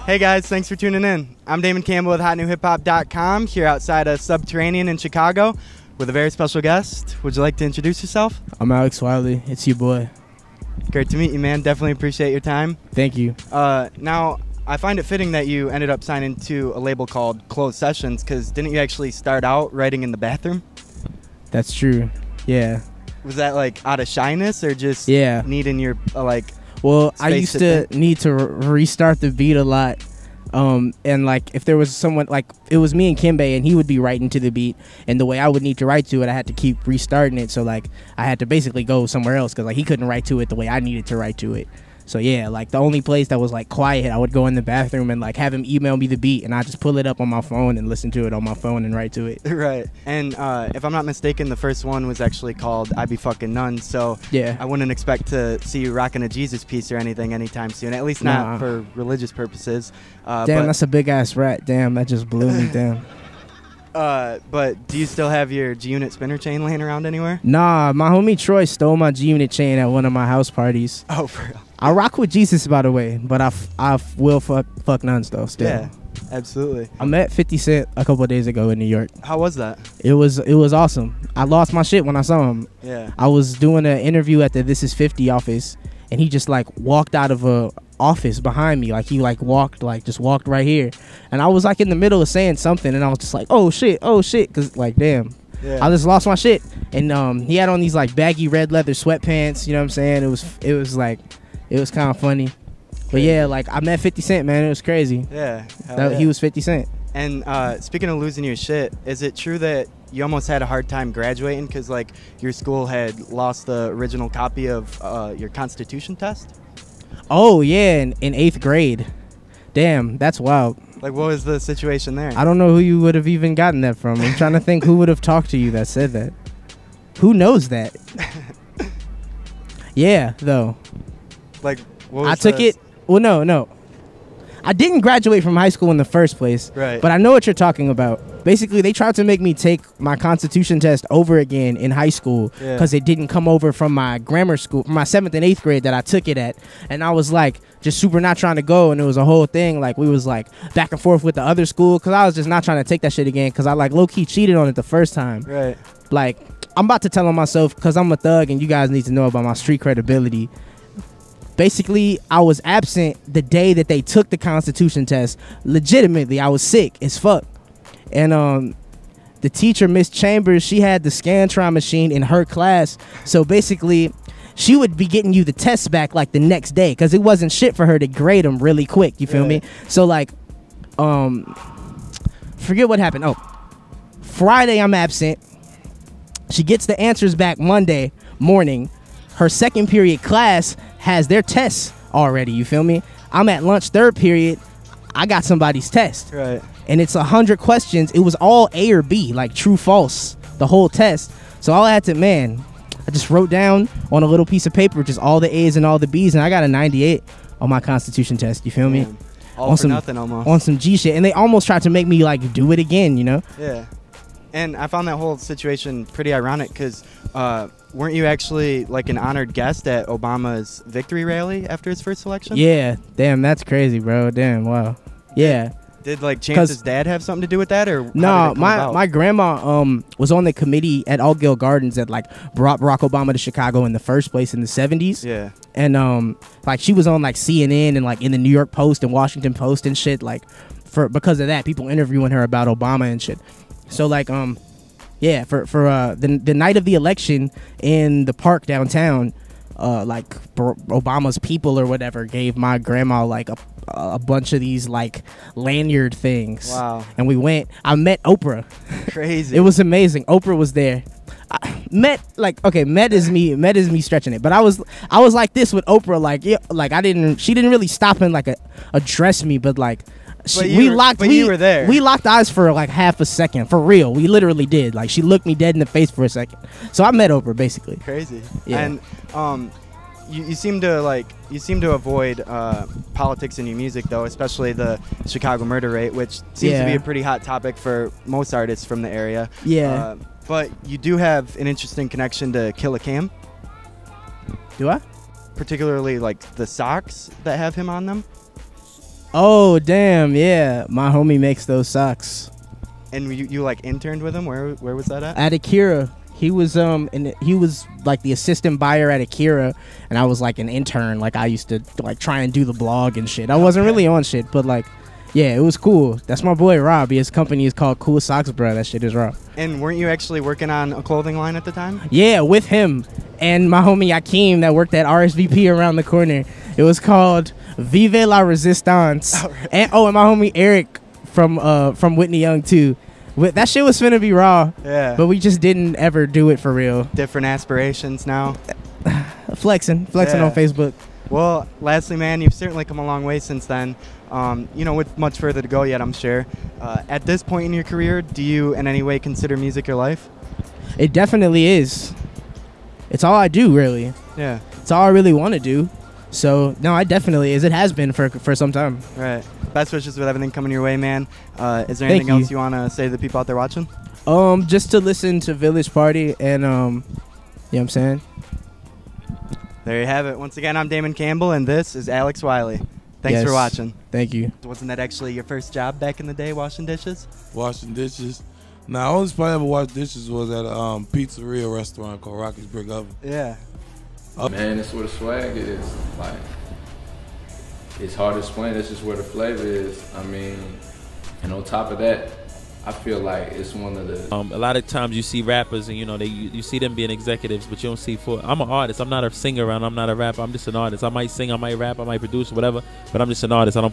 Hey guys, thanks for tuning in. I'm Damon Campbell with HotNewHipHop.com here outside of Subterranean in Chicago with a very special guest. Would you like to introduce yourself? I'm Alex Wiley. It's your boy. Great to meet you, man. Definitely appreciate your time. Thank you. Now, I find it fitting that you ended up signing to a label called Closed Sessions, because didn't you actually start out writing in the bathroom? That's true. Yeah. Was that like out of shyness or just needing your Well, I used to need to restart the beat a lot. And like if there was someone, like it was me and Kimbe, and he would be writing to the beat, and the way I would need to write to it, I had to keep restarting it. So like I had to basically go somewhere else because like he couldn't write to it the way I needed to write to it. So yeah, like the only place that was like quiet, I would go in the bathroom and like have him email me the beat, and I just pull it up on my phone and listen to it on my phone and write to it. Right. And if I'm not mistaken, the first one was actually called I Be Fucking Nuns. So yeah, I wouldn't expect to see you rocking a Jesus piece or anything anytime soon. At least not for religious purposes. Damn, that's a big ass rat. Damn, that just blew me down. But do you still have your G-Unit spinner chain laying around anywhere? Nah, my homie Troy stole my G-Unit chain at one of my house parties. Oh, for real? I rock with Jesus, by the way, but I will fuck nuns though. Still. Yeah, absolutely. I met 50 Cent a couple of days ago in New York. How was that? It was awesome. I lost my shit when I saw him. Yeah. I was doing an interview at the This Is 50 office, and he just like walked out of a office behind me, like he like just walked right here, and I was like in the middle of saying something, and I was just like, oh shit, because like damn. Yeah. I just lost my shit, and he had on these like baggy red leather sweatpants. You know what I'm saying? It was kind of funny. But yeah, like I met 50 Cent, man. It was crazy. Yeah, he was 50 Cent. And speaking of losing your shit, is it true that you almost had a hard time graduating because like your school had lost the original copy of your Constitution test? Oh yeah, in 8th grade. Damn, that's wild. Like, what was the situation there? I don't know who you would have even gotten that from. I'm trying to think who would have talked to you that said that. Who knows that? Yeah, though. Like, what was I took it. Well, no. I didn't graduate from high school in the first place. Right. But I know what you're talking about. Basically, they tried to make me take my Constitution test over again in high school because it didn't come over from my grammar school, from my 7th and 8th grade that I took it at. And I was like, just super not trying to go. And it was a whole thing. Like, we was like back and forth with the other school because I was just not trying to take that shit again because I like low-key cheated on it the first time. Right. Like, I'm about to tell on myself because I'm a thug and you guys need to know about my street credibility. Basically, I was absent the day that they took the Constitution test. Legitimately, I was sick as fuck. And the teacher, Miss Chambers, she had the Scantron machine in her class. So basically, she would be getting you the tests back like the next day because it wasn't shit for her to grade them really quick. You feel me? So like, forget what happened. Oh, Friday I'm absent. She gets the answers back Monday morning. Her second period class has their tests already, you feel me? I'm at lunch, third period, I got somebody's test. Right. And it's 100 questions. It was all A or B, like true, false, the whole test. So all I had to, I just wrote down on a little piece of paper just all the A's and all the B's, and I got a 98 on my Constitution test, you feel me? All on for nothing almost. On some G shit. And they almost tried to make me like do it again, you know? Yeah. And I found that whole situation pretty ironic because weren't you actually like an honored guest at Obama's victory rally after his first election? Yeah. Damn, that's crazy, bro. Damn, wow. Yeah. Did like Chance's dad have something to do with that, or no? My grandma was on the committee at Altgeld Gardens that like brought Barack Obama to Chicago in the first place in the 70s. Yeah. And like she was on like CNN and like in the New York Post and Washington Post and shit, like because of that, people interviewing her about Obama and shit. So like yeah, for the night of the election in the park downtown, like Obama's people or whatever gave my grandma like a bunch of these like lanyard things. Wow. And we went. I met Oprah. Crazy. It was amazing. Oprah was there. Met is me stretching it, but I was like this with Oprah, like she didn't really stop and like address me, but like you were there. We locked eyes for like half a second, for real. We literally did. Like she looked me dead in the face for a second. So I met Oprah basically. Crazy. Yeah. And you seem to avoid politics in your music though, especially the Chicago murder rate, which seems to be a pretty hot topic for most artists from the area. Yeah. But you do have an interesting connection to Killer Cam. Do I? particularly like the socks that have him on them? Oh damn, yeah. My homie makes those socks. And you like interned with him? Where was that at? At Akira. He was he was like the assistant buyer at Akira, and I was like an intern. Like I used to like try and do the blog and shit. I wasn't really on shit, but like, yeah, it was cool. That's my boy Rob. His company is called Cool Socks, bro. That shit is raw. And weren't you actually working on a clothing line at the time? Yeah, with him and my homie Akeem that worked at RSVP around the corner. It was called Vive la Resistance. Oh, right. And my homie Eric from Whitney Young too. That shit was finna be raw. Yeah. But we just didn't ever do it for real. Different aspirations now. Flexing on Facebook. Well, lastly, man, you've certainly come a long way since then. With much further to go yet, I'm sure. At this point in your career, do you in any way consider music your life? It definitely is. It's all I do, really. Yeah. It's all I really want to do. So, no, it definitely is. It has been for some time. Right. Best wishes with everything coming your way, man. Is there anything else you want to say to the people out there watching? Just to listen to Village Party and, you know what I'm saying? There you have it. Once again, I'm Damon Campbell, and this is Alex Wiley. Thanks for watching. Thank you. Wasn't that actually your first job back in the day, washing dishes? Washing dishes? Nah, only spot I ever washed dishes was at a pizzeria restaurant called Rocky's Brick Oven. Yeah. Man, that's where the swag is. Like, it's hard to explain. That's just where the flavor is. I mean, and on top of that, I feel like it's one of the. A lot of times you see rappers and you see them being executives, but you don't see I'm an artist. I'm not a singer and I'm not a rapper. I'm just an artist. I might sing, I might rap, I might produce, whatever, but I'm just an artist. I don't